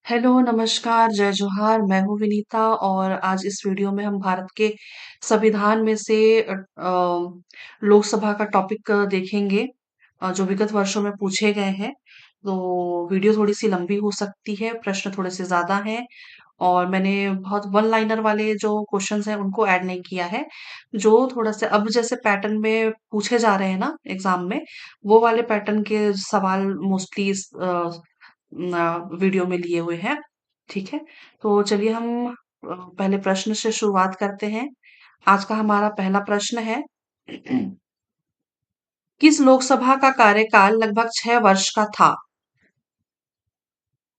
Hello, नमस्कार, जय जोहार। मैं हूँ विनीता और आज इस वीडियो में हम भारत के संविधान में से लोकसभा का टॉपिक देखेंगे जो विगत वर्षों में पूछे गए हैं। तो वीडियो थोड़ी सी लंबी हो सकती है, प्रश्न थोड़े से ज्यादा हैं और मैंने बहुत वन लाइनर वाले जो क्वेश्चंस हैं उनको ऐड नहीं किया है। जो थोड़ा सा अब जैसे पैटर्न में पूछे जा रहे हैं ना एग्जाम में, वो वाले पैटर्न के सवाल मोस्टली इस वीडियो में लिए हुए हैं। ठीक है, तो चलिए हम पहले प्रश्न से शुरुआत करते हैं। आज का हमारा पहला प्रश्न है किस लोकसभा का कार्यकाल लगभग 6 वर्ष का था?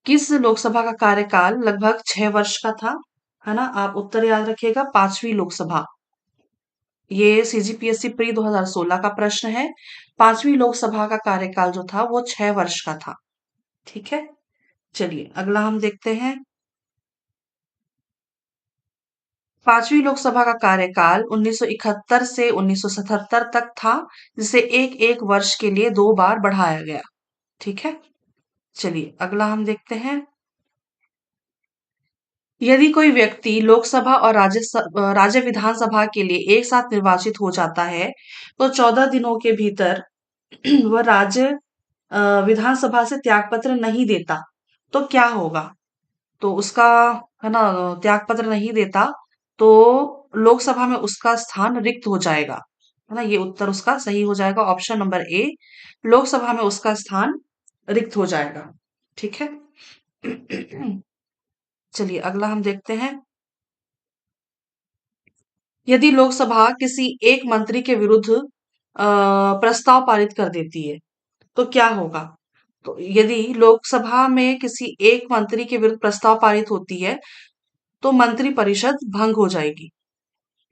किस लोकसभा का कार्यकाल लगभग 6 वर्ष का था? है ना, आप उत्तर याद रखिएगा, पांचवी लोकसभा। ये सीजीपीएससी प्री 2016 का प्रश्न है। पांचवी लोकसभा का कार्यकाल जो था वो 6 वर्ष का था। ठीक है, चलिए अगला हम देखते हैं। पांचवी लोकसभा का कार्यकाल 1971 से 1977 तक था, जिसे एक एक वर्ष के लिए 2 बार बढ़ाया गया। ठीक है, चलिए अगला हम देखते हैं। यदि कोई व्यक्ति लोकसभा और राज्य विधानसभा के लिए एक साथ निर्वाचित हो जाता है, तो 14 दिनों के भीतर वह राज्य विधानसभा से त्यागपत्र नहीं देता, तो क्या होगा? तो उसका, है ना, त्यागपत्र नहीं देता तो लोकसभा में उसका स्थान रिक्त हो जाएगा। है ना, ये उत्तर उसका सही हो जाएगा, ऑप्शन नंबर ए। लोकसभा में उसका स्थान रिक्त हो जाएगा। ठीक है, चलिए अगला हम देखते हैं। यदि लोकसभा किसी एक मंत्री के विरुद्ध प्रस्ताव पारित कर देती है, तो क्या होगा? तो यदि लोकसभा में किसी एक मंत्री के विरुद्ध प्रस्ताव पारित होती है, तो मंत्री परिषद भंग हो जाएगी।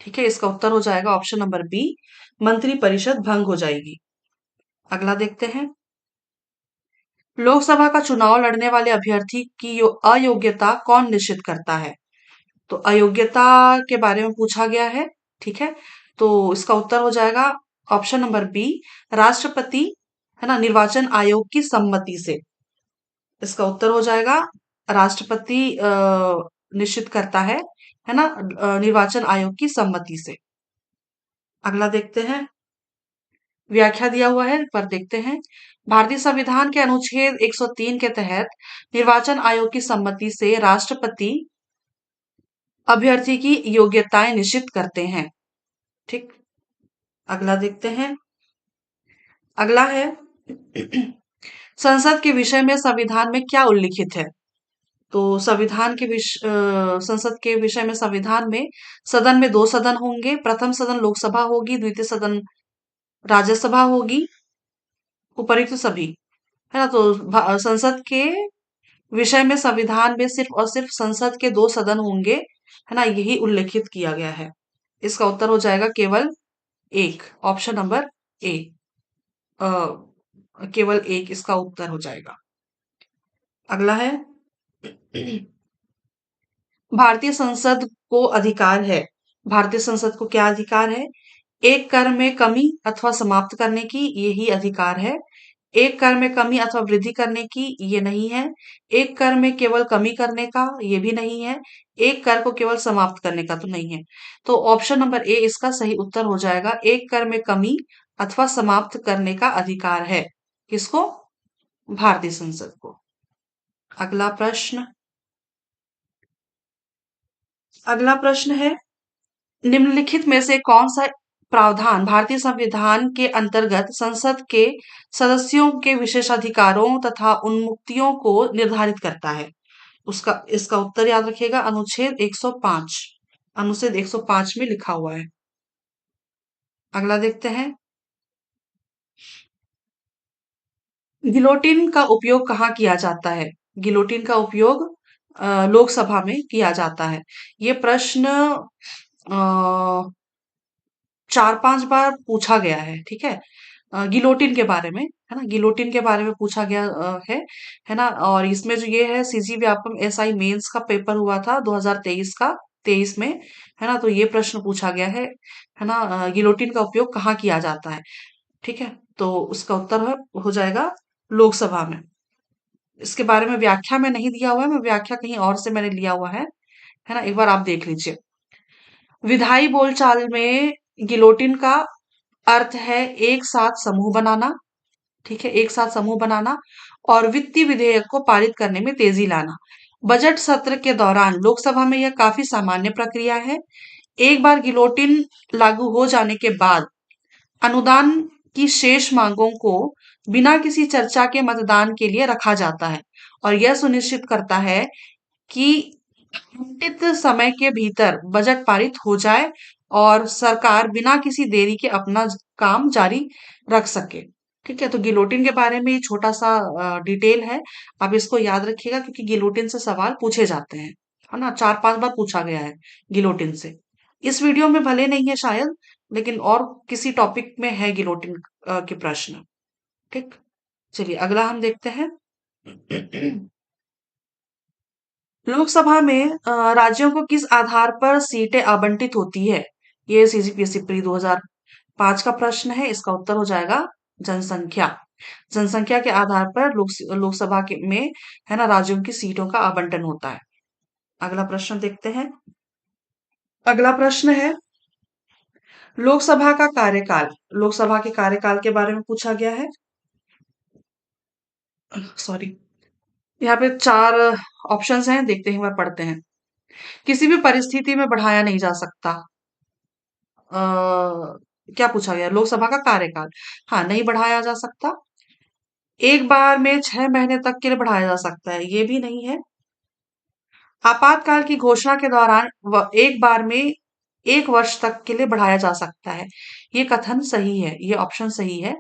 ठीक है, इसका उत्तर हो जाएगा ऑप्शन नंबर बी, मंत्री परिषद भंग हो जाएगी। अगला देखते हैं। लोकसभा का चुनाव लड़ने वाले अभ्यर्थी की अयोग्यता कौन निश्चित करता है? तो अयोग्यता के बारे में पूछा गया है। ठीक है, तो इसका उत्तर हो जाएगा ऑप्शन नंबर बी, राष्ट्रपति, है ना, निर्वाचन आयोग की सम्मति से। इसका उत्तर हो जाएगा राष्ट्रपति निश्चित करता है ना, निर्वाचन आयोग की सम्मति से। अगला देखते हैं, व्याख्या दिया हुआ है पर देखते हैं। भारतीय संविधान के अनुच्छेद 103 के तहत निर्वाचन आयोग की सम्मति से राष्ट्रपति अभ्यर्थी की योग्यताएं निश्चित करते हैं। ठीक, अगला देखते हैं। अगला है संसद के विषय में संविधान में क्या उल्लिखित है? तो संसद के विषय में संविधान में सदन में 2 सदन होंगे। प्रथम सदन लोकसभा होगी, द्वितीय सदन राज्यसभा होगी, उपर्युक्त सभी। है ना, तो संसद के विषय में संविधान में सिर्फ और सिर्फ संसद के 2 सदन होंगे। है ना, यही उल्लेखित किया गया है। इसका उत्तर हो जाएगा केवल एक, ऑप्शन नंबर ए। केवल एक इसका उत्तर हो जाएगा। अगला है भारतीय संसद को अधिकार है। भारतीय संसद को क्या अधिकार है? एक कर में कमी अथवा समाप्त करने की, यही अधिकार है। एक कर में कमी अथवा वृद्धि करने की, ये नहीं है। एक कर में केवल कमी करने का, ये भी नहीं है। एक कर को केवल समाप्त करने का, तो नहीं है। तो ऑप्शन नंबर ए इसका सही उत्तर हो जाएगा, एक कर में कमी अथवा समाप्त करने का अधिकार है। किसको? भारतीय संसद को। अगला प्रश्न। अगला प्रश्न है, निम्नलिखित में से कौन सा प्रावधान भारतीय संविधान के अंतर्गत संसद के सदस्यों के विशेषाधिकारों तथा उन्मुक्तियों को निर्धारित करता है? उसका इसका उत्तर याद रखिएगा, अनुच्छेद 105। अनुच्छेद 105 में लिखा हुआ है। अगला देखते हैं। गिलोटिन का उपयोग कहाँ किया जाता है? गिलोटिन का उपयोग लोकसभा में किया जाता है। ये प्रश्न 4-5 बार पूछा गया है। ठीक है, गिलोटिन के बारे में, है ना, गिलोटिन के बारे में पूछा गया है ना। और इसमें जो ये है, सीजी व्यापम एसआई मेंस का पेपर हुआ था 2023 का, 23 में। है ना, तो ये प्रश्न पूछा गया है ना, गिलोटिन का उपयोग कहाँ किया जाता है? ठीक है, तो उसका उत्तर हो जाएगा लोकसभा में। इसके बारे में व्याख्या में नहीं दिया हुआ है, मैं व्याख्या कहीं और से मैंने लिया हुआ है ना? एक बार आप देख लीजिए। विधायी बोलचाल में गिलोटिन का अर्थ है एक साथ समूह बनाना, ठीक है? एक साथ समूह बनाना और वित्तीय विधेयक को पारित करने में तेजी लाना। बजट सत्र के दौरान लोकसभा में यह काफी सामान्य प्रक्रिया है। एक बार गिलोटिन लागू हो जाने के बाद अनुदान की शेष मांगों को बिना किसी चर्चा के मतदान के लिए रखा जाता है और यह सुनिश्चित करता है कि आवंटित समय के भीतर बजट पारित हो जाए और सरकार बिना किसी देरी के अपना काम जारी रख सके। ठीक है, तो गिलोटिन के बारे में ये छोटा सा डिटेल है। आप इसको याद रखिएगा क्योंकि गिलोटिन से सवाल पूछे जाते हैं, है ना? 4-5 बार पूछा गया है गिलोटिन से। इस वीडियो में भले नहीं है शायद, लेकिन और किसी टॉपिक में है गिलोटिन के प्रश्न। ठीक, चलिए अगला हम देखते हैं। लोकसभा में राज्यों को किस आधार पर सीटें आवंटित होती है? ये सीजीपीएससी प्री 2005 का प्रश्न है। इसका उत्तर हो जाएगा जनसंख्या। जनसंख्या के आधार पर लोकसभा के में है ना राज्यों की सीटों का आवंटन होता है। अगला प्रश्न देखते हैं। अगला प्रश्न है लोकसभा का कार्यकाल। लोकसभा के कार्यकाल के बारे में पूछा गया है। सॉरी, यहाँ पे 4 ऑप्शंस हैं, देखते हैं, एक बार पढ़ते हैं। किसी भी परिस्थिति में बढ़ाया नहीं जा सकता। क्या पूछा गया? लोकसभा का कार्यकाल, हाँ, नहीं बढ़ाया जा सकता। एक बार में 6 महीने तक के लिए बढ़ाया जा सकता है, ये भी नहीं है। आपातकाल की घोषणा के दौरान एक बार में 1 वर्ष तक के लिए बढ़ाया जा सकता है, ये कथन सही है, ये ऑप्शन सही है।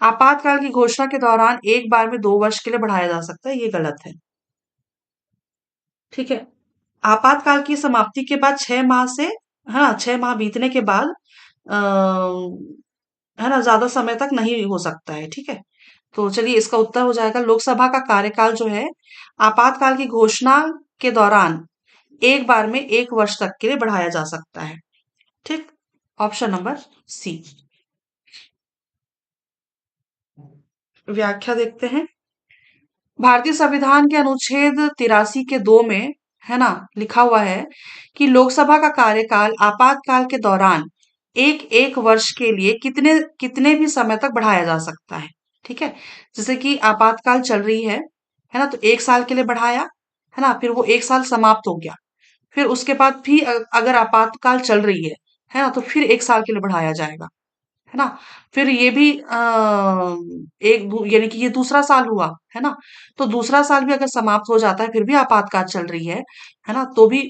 आपातकाल की घोषणा के दौरान एक बार में 2 वर्ष के लिए बढ़ाया जा सकता है, ये गलत है। ठीक है, आपातकाल की समाप्ति के बाद 6 माह से, हाँ, 6 माह बीतने के बाद है ना ज्यादा समय तक नहीं हो सकता है। ठीक है, तो चलिए इसका उत्तर हो जाएगा लोकसभा का कार्यकाल जो है आपातकाल की घोषणा के दौरान एक बार में 1 वर्ष तक के लिए बढ़ाया जा सकता है। ठीक, ऑप्शन नंबर सी। व्याख्या देखते हैं। भारतीय संविधान के अनुच्छेद 83 के 2 में है ना लिखा हुआ है कि लोकसभा का कार्यकाल आपातकाल के दौरान एक एक वर्ष के लिए कितने कितने भी समय तक बढ़ाया जा सकता है। ठीक है, जैसे कि आपातकाल चल रही है ना, तो 1 साल के लिए बढ़ाया, है ना, फिर वो 1 साल समाप्त हो गया, फिर उसके बाद भी अगर आपातकाल चल रही है ना, तो फिर 1 साल के लिए बढ़ाया जाएगा, है ना। फिर ये भी यानी कि ये दूसरा साल हुआ, है ना, तो दूसरा साल भी अगर समाप्त हो जाता है फिर भी आपातकाल चल रही है ना, तो भी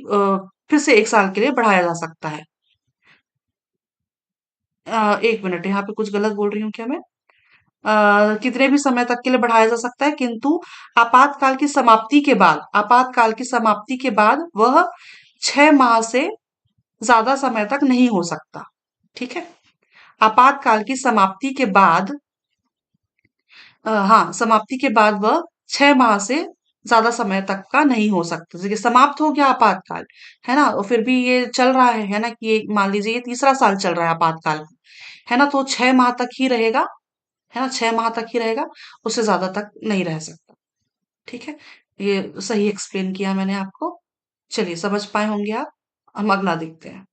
फिर से 1 साल के लिए बढ़ाया जा सकता है। 1 मिनट, यहाँ पे कुछ गलत बोल रही हूँ क्या मैं? कितने भी समय तक के लिए बढ़ाया जा सकता है, किंतु आपातकाल की समाप्ति के बाद वह 6 माह से ज्यादा समय तक नहीं हो सकता। ठीक है, आपातकाल की समाप्ति के बाद हाँ, समाप्ति के बाद वह 6 माह से ज्यादा समय तक का नहीं हो सकता। जैसे कि समाप्त हो गया आपातकाल, है ना, और फिर भी ये चल रहा है ना, कि ये मान लीजिए ये तीसरा साल चल रहा है आपातकाल का, है ना, तो 6 माह तक ही रहेगा, है ना, 6 माह तक ही रहेगा, उससे ज्यादा तक नहीं रह सकता। ठीक है, ये सही एक्सप्लेन किया मैंने आपको। चलिए समझ पाए होंगे आप। हम अगला देखते हैं।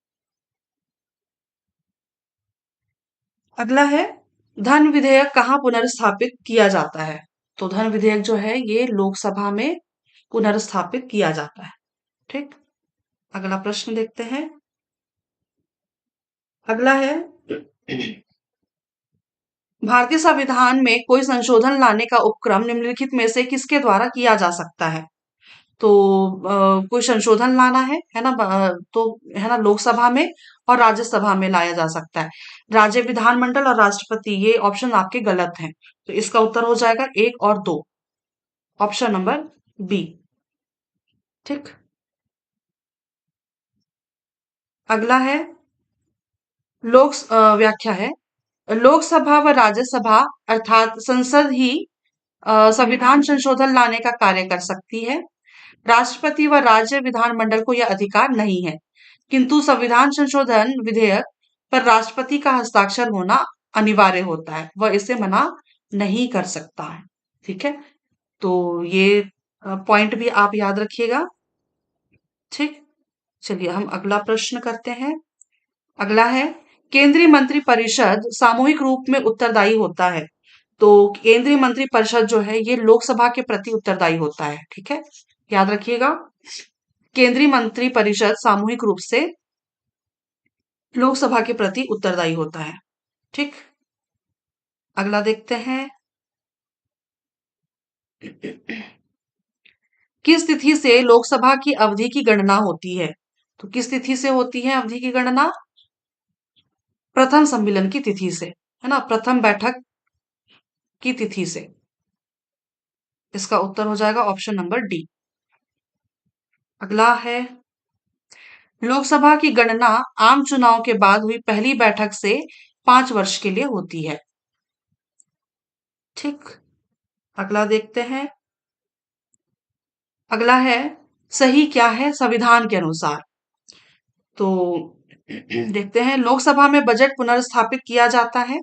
अगला है धन विधेयक कहाँ पुनर्स्थापित किया जाता है? तो धन विधेयक जो है ये लोकसभा में पुनर्स्थापित किया जाता है। ठीक, अगला प्रश्न देखते हैं। अगला है भारतीय संविधान में कोई संशोधन लाने का उपक्रम निम्नलिखित में से किसके द्वारा किया जा सकता है? तो कोई संशोधन लाना है ना, तो है ना लोकसभा में और राज्यसभा में लाया जा सकता है। राज्य विधानमंडल और राष्ट्रपति, ये ऑप्शन आपके गलत हैं, तो इसका उत्तर हो जाएगा 1 और 2, ऑप्शन नंबर बी। ठीक, अगला है व्याख्या है लोकसभा व राज्यसभा अर्थात संसद ही संविधान संशोधन लाने का कार्य कर सकती है। राष्ट्रपति व राज्य विधानमंडल को यह अधिकार नहीं है, किंतु संविधान संशोधन विधेयक पर राष्ट्रपति का हस्ताक्षर होना अनिवार्य होता है, वह इसे मना नहीं कर सकता है। ठीक है, तो ये पॉइंट भी आप याद रखिएगा। ठीक, चलिए हम अगला प्रश्न करते हैं। अगला है, केंद्रीय मंत्री परिषद सामूहिक रूप में उत्तरदायी होता है। तो केंद्रीय मंत्री परिषद जो है ये लोकसभा के प्रति उत्तरदायी होता है। ठीक है, याद रखिएगा, केंद्रीय मंत्री परिषद सामूहिक रूप से लोकसभा के प्रति उत्तरदायी होता है। ठीक, अगला देखते हैं। किस तिथि से लोकसभा की अवधि की गणना होती है? तो किस तिथि से होती है अवधि की गणना? प्रथम सम्मेलन की तिथि से, है ना, प्रथम बैठक की तिथि से। इसका उत्तर हो जाएगा ऑप्शन नंबर डी। अगला है, लोकसभा की गणना आम चुनाव के बाद हुई पहली बैठक से 5 वर्ष के लिए होती है। ठीक, अगला देखते हैं। अगला है, सही क्या है संविधान के अनुसार? तो देखते हैं, लोकसभा में बजट पुनर्स्थापित किया जाता है।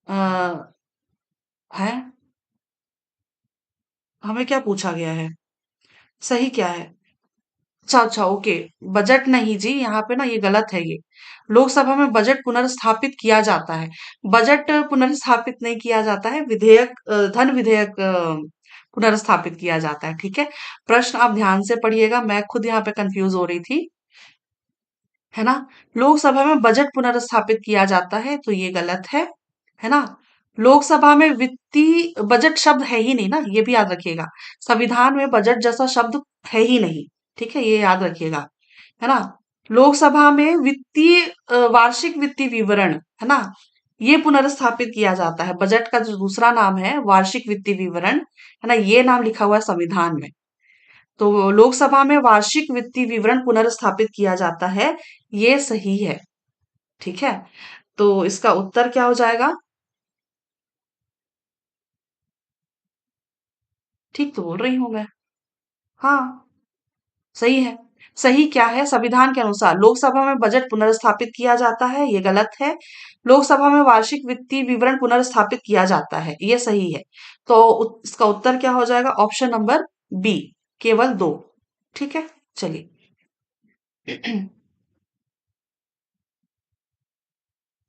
आ, है, हमें क्या पूछा गया है, सही क्या है? अच्छा अच्छा, ओके, बजट नहीं जी, यहाँ पे ना ये गलत है। ये लोकसभा में बजट पुनर्स्थापित किया जाता है, बजट पुनर्स्थापित नहीं किया जाता है, विधेयक धन विधेयक पुनर्स्थापित किया जाता है। ठीक है, प्रश्न आप ध्यान से पढ़िएगा, मैं खुद यहाँ पे कंफ्यूज हो रही थी, है ना। लोकसभा में बजट पुनर्स्थापित किया जाता है, तो ये गलत है ना। लोकसभा में वित्तीय बजट शब्द है ही नहीं ना, ये भी याद रखिएगा। संविधान में बजट जैसा शब्द है ही नहीं। ठीक है, ये याद रखिएगा, है ना। लोकसभा में वित्तीय वार्षिक वित्तीय विवरण, है ना, ये पुनर्स्थापित किया जाता है। बजट का जो दूसरा नाम है वार्षिक वित्तीय विवरण, है ना, ये नाम लिखा हुआ है संविधान में। तो लोकसभा में वार्षिक वित्तीय विवरण पुनर्स्थापित किया जाता है, ये सही है। ठीक है, तो इसका उत्तर क्या हो जाएगा? ठीक तो बोल रही हूं मैं। हाँ, सही है। सही क्या है संविधान के अनुसार? लोकसभा में बजट पुनर्स्थापित किया जाता है, ये गलत है। लोकसभा में वार्षिक वित्तीय विवरण पुनर्स्थापित किया जाता है, ये सही है। तो इसका उत्तर क्या हो जाएगा? ऑप्शन नंबर बी, केवल दो। ठीक है, चलिए।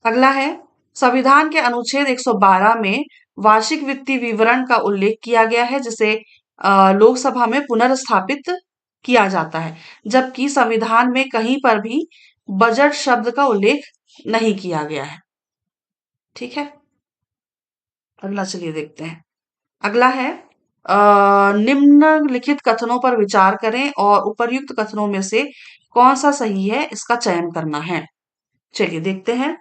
अगला है, संविधान के अनुच्छेद 112 में वार्षिक वित्तीय विवरण का उल्लेख किया गया है, जिसे लोकसभा में पुनर्स्थापित किया जाता है, जबकि संविधान में कहीं पर भी बजट शब्द का उल्लेख नहीं किया गया है। ठीक है, अगला चलिए देखते हैं। अगला है, निम्नलिखित कथनों पर विचार करें और उपर्युक्त कथनों में से कौन सा सही है, इसका चयन करना है। चलिए देखते हैं।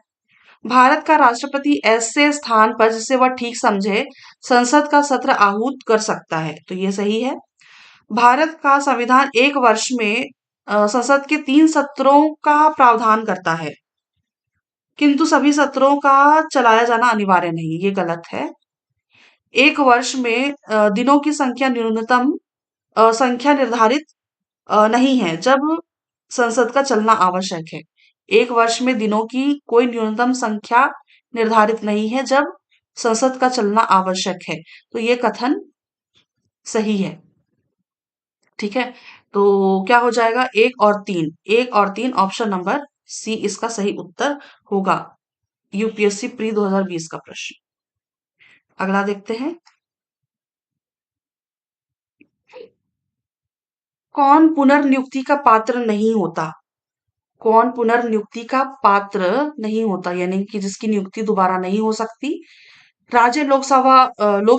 भारत का राष्ट्रपति ऐसे स्थान पर जिसे वह ठीक समझे संसद का सत्र आहूत कर सकता है, तो ये सही है। भारत का संविधान एक वर्ष में संसद के 3 सत्रों का प्रावधान करता है, किंतु सभी सत्रों का चलाया जाना अनिवार्य नहीं, ये गलत है। एक वर्ष में दिनों की संख्या न्यूनतम संख्या निर्धारित नहीं है जब संसद का चलना आवश्यक है। एक वर्ष में दिनों की कोई न्यूनतम संख्या निर्धारित नहीं है जब संसद का चलना आवश्यक है, तो ये कथन सही है। ठीक है, तो क्या हो जाएगा? एक और तीन, एक और तीन, ऑप्शन नंबर सी इसका सही उत्तर होगा। यूपीएससी प्री 2020 का प्रश्न। अगला देखते हैं। कौन पुनर्नियुक्ति का पात्र नहीं होता? कौन पुनर्नियुक्ति का पात्र नहीं होता, यानी कि जिसकी नियुक्ति दोबारा नहीं हो सकती? राज्य लोक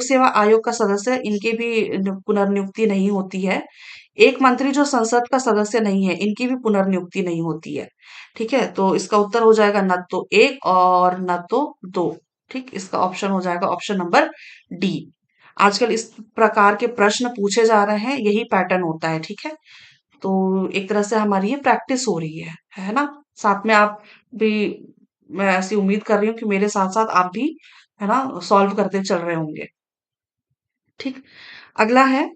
सेवा आयोग का सदस्य, इनकी भी पुनर्नियुक्ति नहीं होती है। एक मंत्री जो संसद का सदस्य नहीं है, इनकी भी पुनर्नियुक्ति नहीं होती है। ठीक है, तो इसका उत्तर हो जाएगा न तो एक और न तो दो। ठीक, इसका ऑप्शन हो जाएगा ऑप्शन नंबर डी। आजकल इस प्रकार के प्रश्न पूछे जा रहे हैं, यही पैटर्न होता है। ठीक है, तो एक तरह से हमारी ये प्रैक्टिस हो रही है ना। साथ में आप भी, मैं ऐसी उम्मीद कर रही हूँ कि मेरे साथ साथ आप भी, है ना, सॉल्व करते चल रहे होंगे। ठीक, अगला है,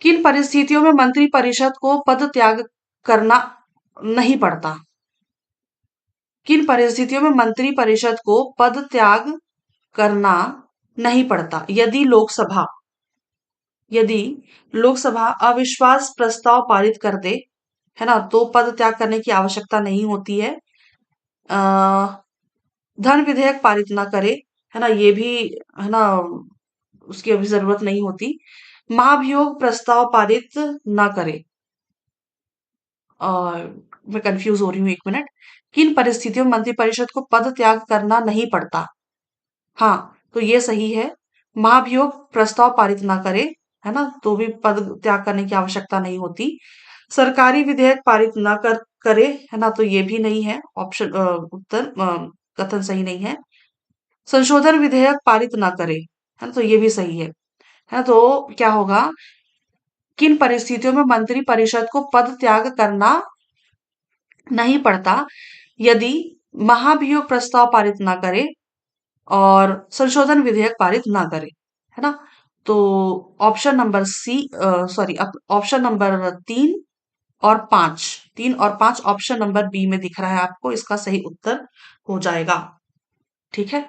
किन परिस्थितियों में मंत्री परिषद को पद त्याग करना नहीं पड़ता? किन परिस्थितियों में मंत्री परिषद को पद त्याग करना नहीं पड़ता? यदि लोकसभा यदि लोकसभा अविश्वास प्रस्ताव पारित कर दे, है ना, तो पद त्याग करने की आवश्यकता नहीं होती है। अ, धन विधेयक पारित ना करे, है ना, ये भी, है ना, उसकी अभी जरूरत नहीं होती। महाभियोग प्रस्ताव पारित ना करे, और मैं कंफ्यूज हो रही हूँ, एक मिनट। किन परिस्थितियों में मंत्रिपरिषद को पद त्याग करना नहीं पड़ता? हाँ, तो ये सही है। महाभियोग प्रस्ताव पारित ना करे, है ना, तो भी पद त्याग करने की आवश्यकता नहीं होती। सरकारी विधेयक पारित ना करे, है ना, तो ये भी नहीं है ऑप्शन, उत्तर, कथन सही नहीं है। संशोधन विधेयक पारित ना करे, है ना, तो ये भी सही है ना, तो क्या होगा? किन परिस्थितियों में मंत्रिपरिषद को पद त्याग करना नहीं पड़ता? यदि महाभियोग प्रस्ताव पारित ना करे और संशोधन विधेयक पारित ना करे, है ना, तो option number c, sorry, option number 3 और 5, 3 और 5, ऑप्शन नंबर बी में दिख रहा है आपको, इसका सही उत्तर हो जाएगा। ठीक है,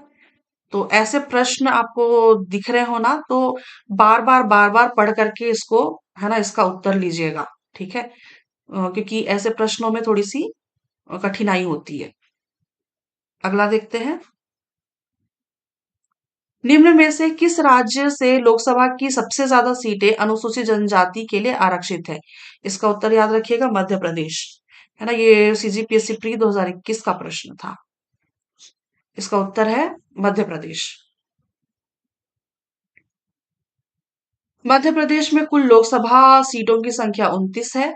तो ऐसे प्रश्न आपको दिख रहे हो ना, तो बार बार पढ़ करके इसको, है ना, इसका उत्तर लीजिएगा। ठीक है, क्योंकि ऐसे प्रश्नों में थोड़ी सी कठिनाई होती है। अगला देखते हैं। निम्न में से किस राज्य से लोकसभा की सबसे ज्यादा सीटें अनुसूचित जनजाति के लिए आरक्षित है? इसका उत्तर याद रखिएगा, मध्य प्रदेश, है ना, ये सीजीपीएससी प्री 2021 का प्रश्न था। इसका उत्तर है मध्य प्रदेश। मध्य प्रदेश में कुल लोकसभा सीटों की संख्या 29 है,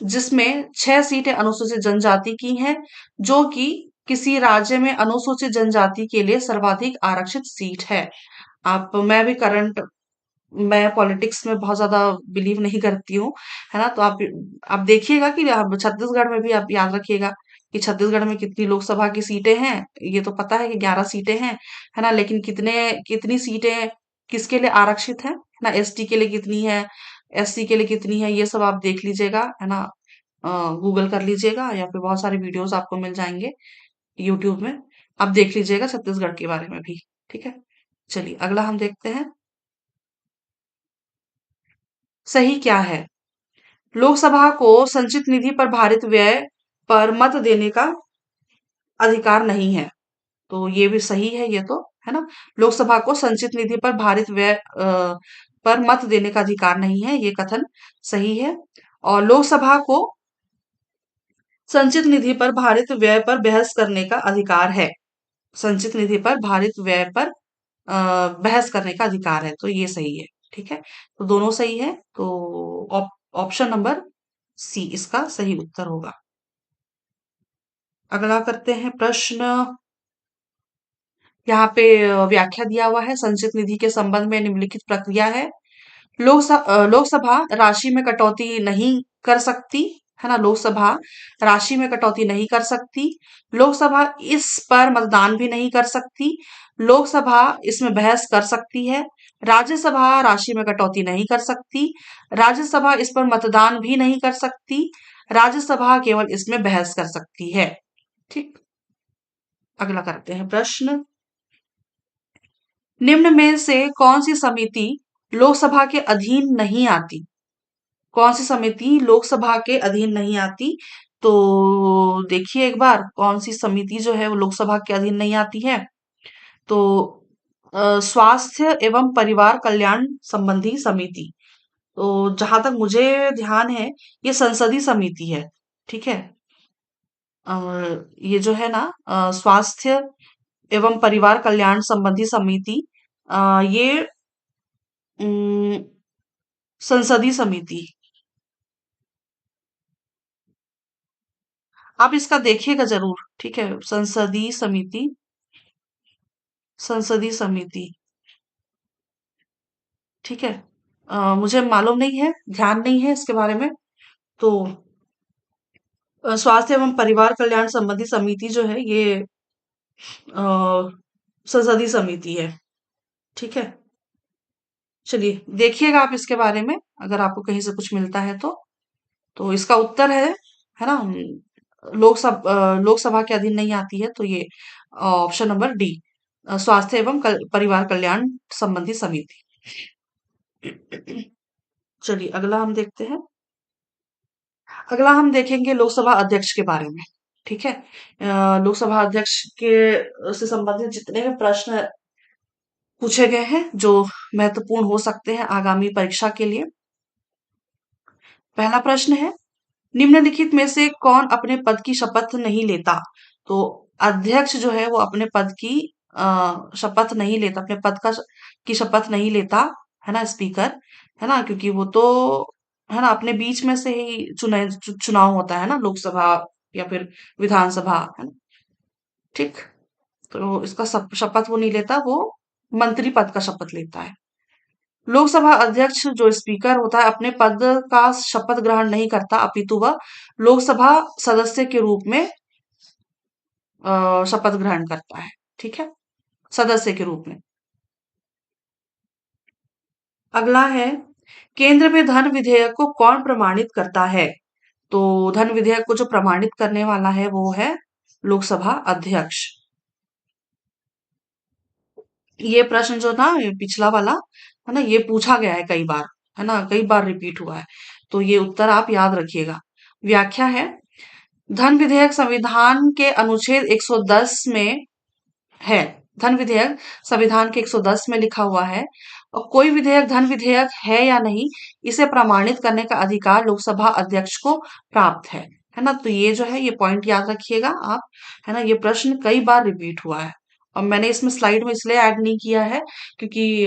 जिसमें 6 सीटें अनुसूचित जनजाति की हैं, जो कि किसी राज्य में अनुसूचित जनजाति के लिए सर्वाधिक आरक्षित सीट है। आप मैं भी करंट मैं पॉलिटिक्स में बहुत ज्यादा बिलीव नहीं करती हूँ, है ना, तो आप देखिएगा कि आप छत्तीसगढ़ में भी आप याद रखिएगा कि छत्तीसगढ़ में कितनी लोकसभा की सीटें हैं। ये तो पता है कि 11 सीटें हैं, है ना, लेकिन कितनी सीटें किसके लिए आरक्षित हैं, है ना, एसटी के लिए कितनी है, एससी के लिए कितनी है, ये सब आप देख लीजिएगा, है ना, गूगल कर लीजिएगा, या फिर बहुत सारे वीडियोस आपको मिल जाएंगे यूट्यूब में, आप देख लीजिएगा छत्तीसगढ़ के बारे में भी। ठीक है, चलिए अगला हम देखते हैं। सही क्या है? लोकसभा को संचित निधि पर भारित व्यय पर मत देने का अधिकार नहीं है, तो ये भी सही है, ये तो, है ना, लोकसभा को संचित निधि पर भारित व्यय पर मत देने का अधिकार नहीं है, ये कथन सही है। और लोकसभा को संचित निधि पर भारित व्यय पर बहस करने का अधिकार है। संचित निधि पर भारित व्यय पर बहस करने का अधिकार है, तो ये सही है। ठीक है, तो दोनों सही है, तो ऑप्शन नंबर सी इसका सही उत्तर होगा। अगला करते हैं प्रश्न। यहाँ पे व्याख्या दिया हुआ है, संचित निधि के संबंध में निम्नलिखित प्रक्रिया है। लोकसभा राशि में कटौती नहीं कर सकती, है ना, लोकसभा राशि में कटौती नहीं कर सकती। लोकसभा इस पर मतदान भी नहीं कर सकती। लोकसभा इसमें बहस कर सकती है। राज्यसभा राशि में कटौती नहीं कर सकती। राज्यसभा इस पर मतदान भी नहीं कर सकती। राज्यसभा केवल इसमें बहस कर सकती है। ठीक, अगला करते हैं प्रश्न। निम्न में से कौन सी समिति लोकसभा के अधीन नहीं आती? कौन सी समिति लोकसभा के अधीन नहीं आती? तो देखिए एक बार, कौन सी समिति जो है वो लोकसभा के अधीन नहीं आती है। तो स्वास्थ्य एवं परिवार कल्याण संबंधी समिति, तो जहां तक मुझे ध्यान है, ये संसदीय समिति है। ठीक है, ये जो है ना, स्वास्थ्य एवं परिवार कल्याण संबंधी समिति, ये उम, संसदीय समिति, आप इसका देखिएगा जरूर। ठीक है, संसदीय समिति, संसदीय समिति। ठीक है, मुझे मालूम नहीं है, ध्यान नहीं है इसके बारे में। तो स्वास्थ्य एवं परिवार कल्याण संबंधी समिति जो है, ये संसदीय समिति है। ठीक है, चलिए देखिएगा आप इसके बारे में, अगर आपको कहीं से कुछ मिलता है तो इसका उत्तर है ना, लोकसभा के अधीन नहीं आती है, तो ये ऑप्शन नंबर डी, स्वास्थ्य एवं परिवार कल्याण संबंधी समिति। चलिए अगला हम देखते हैं। अगला हम देखेंगे लोकसभा अध्यक्ष के बारे में। ठीक है। लोकसभा अध्यक्ष के से संबंधित जितने भी प्रश्न पूछे गए हैं जो महत्वपूर्ण हो सकते हैं आगामी परीक्षा के लिए। पहला प्रश्न है, निम्नलिखित में से कौन अपने पद की शपथ नहीं लेता? तो अध्यक्ष जो है वो अपने पद की शपथ नहीं लेता, अपने पद की शपथ नहीं लेता, है ना, स्पीकर, है ना, क्योंकि वो तो, है ना, अपने बीच में से ही चुनाव होता है ना, लोकसभा या फिर विधानसभा, है ना। ठीक। तो इसका शपथ वो नहीं लेता, वो मंत्री पद का शपथ लेता है। लोकसभा अध्यक्ष जो स्पीकर होता है अपने पद का शपथ ग्रहण नहीं करता, अपितु वह लोकसभा सदस्य के रूप में शपथ ग्रहण करता है। ठीक है, सदस्य के रूप में। अगला है, केंद्र में धन विधेयक को कौन प्रमाणित करता है? तो धन विधेयक को जो प्रमाणित करने वाला है वो है लोकसभा अध्यक्ष। ये प्रश्न जो था, ये पिछला वाला, है ना, ये पूछा गया है कई बार, है ना, कई बार रिपीट हुआ है, तो ये उत्तर आप याद रखिएगा। व्याख्या है, धन विधेयक संविधान के अनुच्छेद 110 में है। धन विधेयक संविधान के 110 में लिखा हुआ है, और कोई विधेयक धन विधेयक है या नहीं, इसे प्रमाणित करने का अधिकार लोकसभा अध्यक्ष को प्राप्त है ना। तो ये जो है, ये पॉइंट याद रखिएगा आप, है ना। ये प्रश्न कई बार रिपीट हुआ है, और मैंने इसमें स्लाइड में इसलिए ऐड नहीं किया है क्योंकि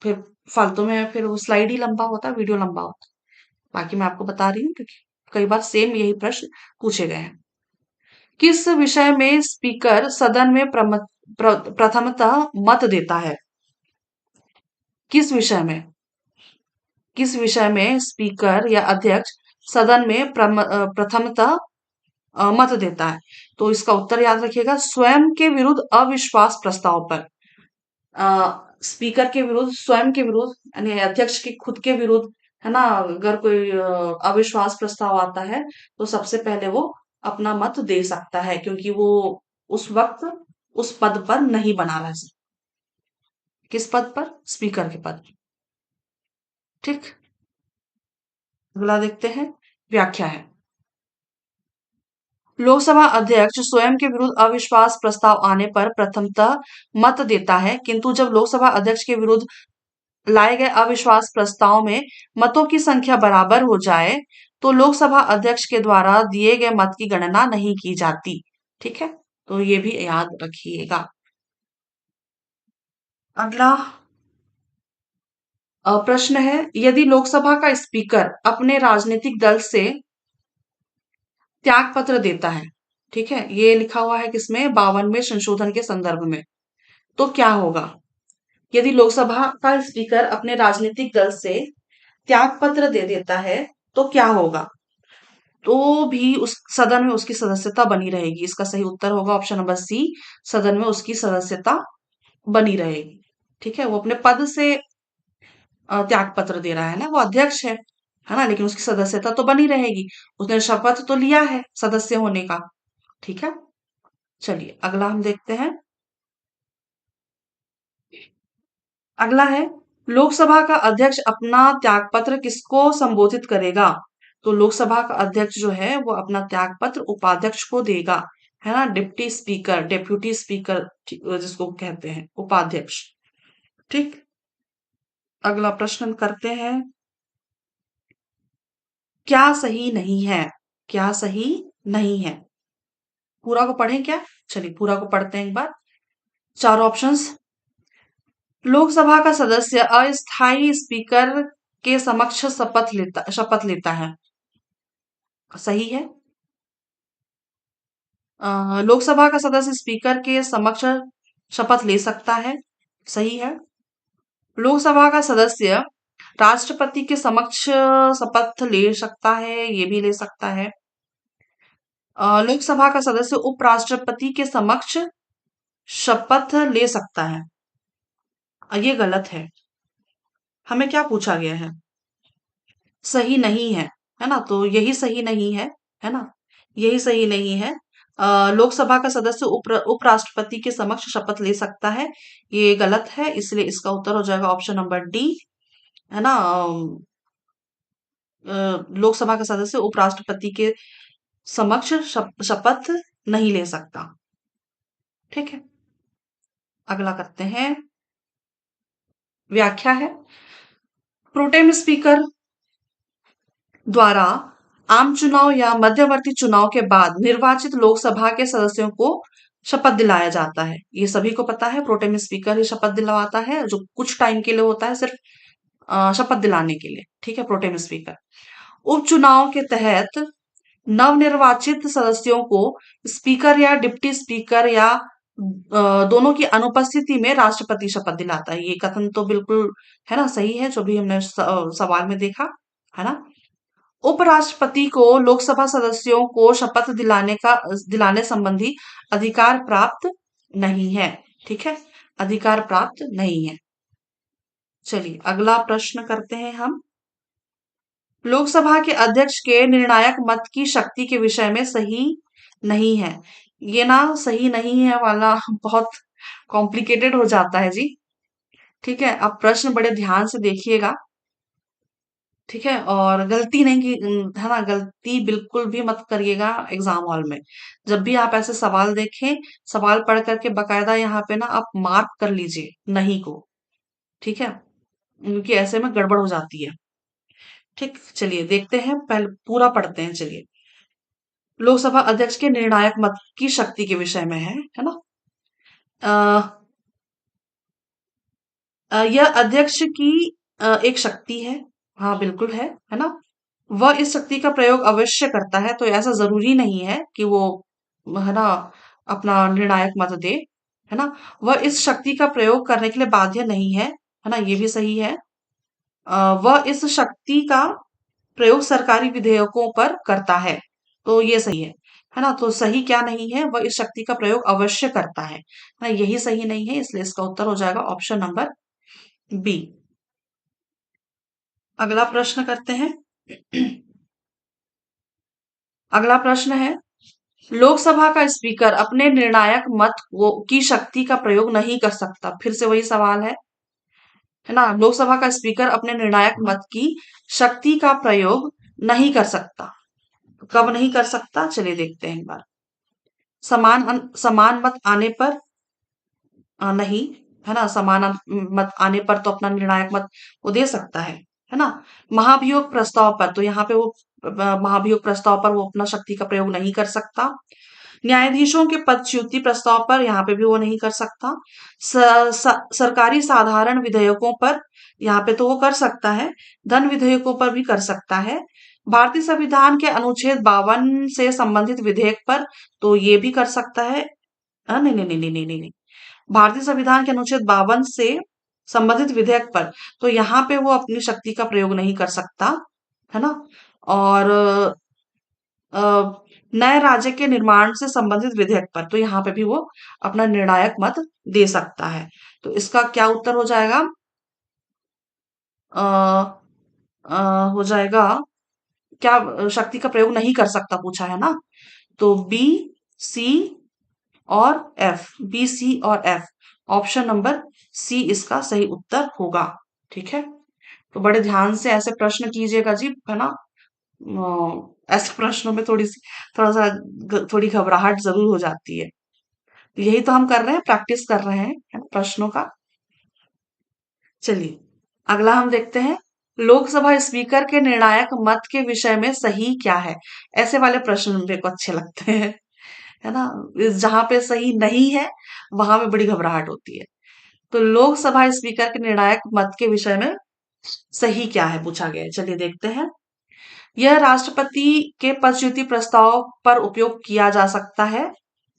फिर फालतू में फिर वो स्लाइड ही लंबा होता है, वीडियो लंबा होता है। बाकी मैं आपको बता रही हूँ क्योंकि कई बार सेम यही प्रश्न पूछे गए हैं। किस विषय में स्पीकर सदन में प्रथमतः मत देता है? किस विषय में? किस विषय में स्पीकर या अध्यक्ष सदन में प्रथमतः मत देता है? तो इसका उत्तर याद रखिएगा, स्वयं के विरुद्ध अविश्वास प्रस्ताव पर। स्पीकर के विरुद्ध, स्वयं के विरुद्ध, यानी अध्यक्ष के खुद के विरुद्ध, है ना, अगर कोई अविश्वास प्रस्ताव आता है तो सबसे पहले वो अपना मत दे सकता है, क्योंकि वो उस वक्त उस पद पर नहीं बना रह सकता। किस पद पर? स्पीकर के पद। ठीक। अगला देखते हैं, व्याख्या है, लोकसभा अध्यक्ष स्वयं के विरुद्ध अविश्वास प्रस्ताव आने पर प्रथमतः मत देता है, किंतु जब लोकसभा अध्यक्ष के विरुद्ध लाए गए अविश्वास प्रस्ताव में मतों की संख्या बराबर हो जाए तो लोकसभा अध्यक्ष के द्वारा दिए गए मत की गणना नहीं की जाती। ठीक है, तो ये भी याद रखिएगा। अगला प्रश्न है, यदि लोकसभा का स्पीकर अपने राजनीतिक दल से त्याग पत्र देता है, ठीक है, ये लिखा हुआ है किसमें? 52वें संशोधन के संदर्भ में, तो क्या होगा? यदि लोकसभा का स्पीकर अपने राजनीतिक दल से त्याग पत्र दे देता है तो क्या होगा? तो भी उस सदन में उसकी सदस्यता बनी रहेगी। इसका सही उत्तर होगा ऑप्शन नंबर सी, सदन में उसकी सदस्यता बनी रहेगी। ठीक है, वो अपने पद से त्याग पत्र दे रहा है ना, वो अध्यक्ष है ना, लेकिन उसकी सदस्यता तो बनी रहेगी। उसने शपथ तो लिया है सदस्य होने का। ठीक है, चलिए अगला हम देखते हैं। अगला है, लोकसभा का अध्यक्ष अपना त्यागपत्र किसको संबोधित करेगा? तो लोकसभा का अध्यक्ष जो है वो अपना त्यागपत्र उपाध्यक्ष को देगा, है ना, डिप्टी स्पीकर, डेप्यूटी स्पीकर जिसको कहते हैं, उपाध्यक्ष। ठीक। अगला प्रश्न करते हैं, क्या सही नहीं है? क्या सही नहीं है? पूरा को पढ़ें क्या? चलिए पूरा को पढ़ते हैं एक बार। चार ऑप्शंस, लोकसभा का सदस्य अस्थायी स्पीकर के समक्ष शपथ लेता है, सही है। लोकसभा का सदस्य स्पीकर के समक्ष शपथ ले सकता है, सही है। लोकसभा का सदस्य राष्ट्रपति के समक्ष शपथ ले सकता है, ये भी ले सकता है। लोकसभा का सदस्य उपराष्ट्रपति के समक्ष शपथ ले सकता है, ये गलत है। हमें क्या पूछा गया है? सही नहीं है ना, तो यही सही नहीं है ना, यही सही नहीं है। लोकसभा का सदस्य उपराष्ट्रपति के समक्ष शपथ ले सकता है, ये गलत है, इसलिए इसका उत्तर हो जाएगा ऑप्शन नंबर डी, है ना, लोकसभा का सदस्य उपराष्ट्रपति के समक्ष शपथ नहीं ले सकता। ठीक है, अगला करते हैं। व्याख्या है, प्रोटेम स्पीकर द्वारा आम चुनाव या मध्यवर्ती चुनाव के बाद निर्वाचित लोकसभा के सदस्यों को शपथ दिलाया जाता है। ये सभी को पता है, प्रोटेम स्पीकर ही शपथ दिलवाता है, जो कुछ टाइम के लिए होता है, सिर्फ शपथ दिलाने के लिए। ठीक है, प्रोटेम स्पीकर। उपचुनाव के तहत नवनिर्वाचित सदस्यों को स्पीकर या डिप्टी स्पीकर या दोनों की अनुपस्थिति में राष्ट्रपति शपथ दिलाता है। ये कथन तो बिल्कुल है ना, सही है, जो भी हमने सवाल में देखा है ना। उपराष्ट्रपति को लोकसभा सदस्यों को शपथ दिलाने संबंधी अधिकार प्राप्त नहीं है। ठीक है, अधिकार प्राप्त नहीं है। चलिए अगला प्रश्न करते हैं हम। लोकसभा के अध्यक्ष के निर्णायक मत की शक्ति के विषय में सही नहीं है। ये ना सही नहीं है वाला बहुत कॉम्प्लिकेटेड हो जाता है जी। ठीक है, आप प्रश्न बड़े ध्यान से देखिएगा। ठीक है, और गलती नहीं की, है ना, गलती बिल्कुल भी मत करिएगा एग्जाम हॉल में। जब भी आप ऐसे सवाल देखें, सवाल पढ़ करके बकायदा यहाँ पे ना आप मार्क कर लीजिए नहीं को। ठीक है, क्योंकि ऐसे में गड़बड़ हो जाती है। ठीक, चलिए देखते हैं, पहले पूरा पढ़ते हैं। चलिए, लोकसभा अध्यक्ष के निर्णायक मत की शक्ति के विषय में है ना। अ, यह अध्यक्ष की एक शक्ति है। हाँ बिल्कुल है ना। वह इस शक्ति का प्रयोग अवश्य करता है, तो ऐसा जरूरी नहीं है कि वो, है ना, अपना निर्णायक मत दे। है ना, वह इस शक्ति का प्रयोग करने के लिए बाध्य नहीं है ना, ये भी सही है। वह इस शक्ति का प्रयोग सरकारी विधेयकों पर करता है, तो ये सही है ना। तो सही क्या नहीं है, वह इस शक्ति का प्रयोग अवश्य करता है ना, यही सही नहीं है, इसलिए इसका उत्तर हो जाएगा ऑप्शन नंबर बी। अगला प्रश्न करते हैं। अगला प्रश्न है, लोकसभा का स्पीकर अपने निर्णायक मत की शक्ति का प्रयोग नहीं कर सकता। फिर से वही सवाल है ना। लोकसभा का स्पीकर अपने निर्णायक मत की शक्ति का प्रयोग नहीं कर सकता। कब नहीं कर सकता, चलिए देखते हैं एक बार। समान मत आने पर नहीं, है ना, मत आने पर तो अपना निर्णायक मत वो दे सकता है ना। महाभियोग प्रस्ताव पर, तो यहाँ पे वो महाभियोग प्रस्ताव पर वो अपना शक्ति का प्रयोग नहीं कर सकता। न्यायाधीशों के पदच्युति प्रस्ताव पर यहाँ पे भी वो नहीं कर सकता। सरकारी साधारण विधेयकों पर यहाँ पे तो वो कर सकता है। धन विधेयकों पर भी कर सकता है। भारतीय संविधान के अनुच्छेद 52 से संबंधित विधेयक पर तो ये भी कर सकता है। नहीं नहीं नहीं नहीं नहीं नहीं, भारतीय संविधान के अनुच्छेद 52 से संबंधित विधेयक पर तो यहाँ पे वो अपनी शक्ति का प्रयोग नहीं कर सकता, है ना। और अ, नए राज्य के निर्माण से संबंधित विधेयक पर तो यहाँ पे भी वो अपना निर्णायक मत दे सकता है। तो इसका क्या उत्तर हो जाएगा, अ, अ, हो जाएगा क्या, शक्ति का प्रयोग नहीं कर सकता पूछा है ना, तो बी, सी और एफ, बी सी और एफ, ऑप्शन नंबर सी इसका सही उत्तर होगा। ठीक है, तो बड़े ध्यान से ऐसे प्रश्न कीजिएगा जी, है ना। ऐसे प्रश्नों में थोड़ा सा थोड़ी घबराहट जरूर हो जाती है। तो यही तो हम कर रहे हैं, प्रैक्टिस कर रहे हैं, है ना, प्रश्नों का। चलिए अगला हम देखते हैं, लोकसभा स्पीकर के निर्णायक मत के विषय में सही क्या है। ऐसे वाले प्रश्न मेरे को अच्छे लगते हैं, है ना। जहां पे सही नहीं है वहां पे बड़ी घबराहट होती है। तो लोकसभा स्पीकर के निर्णायक मत के विषय में सही क्या है पूछा गया है, चलिए देखते हैं। यह राष्ट्रपति के पदच्युति प्रस्ताव पर उपयोग किया जा सकता है,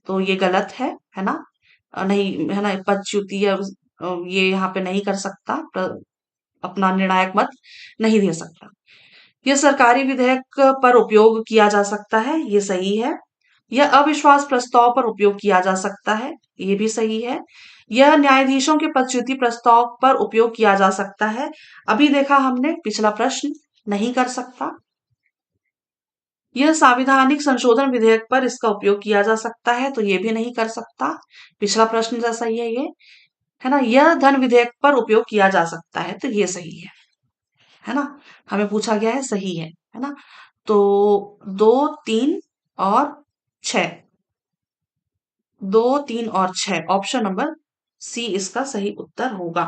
तो ये गलत है ना। नहीं, है ना, पदच्युति या ये यहाँ पे नहीं कर सकता, अपना निर्णायक मत नहीं दे सकता। यह सरकारी विधेयक पर उपयोग किया जा सकता है, ये सही है। यह अविश्वास प्रस्ताव पर उपयोग किया जा सकता है, ये भी सही है। यह न्यायाधीशों के पदच्युति प्रस्ताव पर उपयोग किया जा सकता है, अभी देखा हमने पिछला प्रश्न, नहीं कर सकता। यह संवैधानिक संशोधन विधेयक पर इसका उपयोग किया जा सकता है, तो ये भी नहीं कर सकता, पिछला प्रश्न जैसा ही है ये, है ना। यह धन विधेयक पर उपयोग किया जा सकता है, तो ये सही है। है ना। हमें पूछा गया है सही है ना। तो 2, 3 और 6, 2, 3 और 6, ऑप्शन नंबर सी इसका सही उत्तर होगा।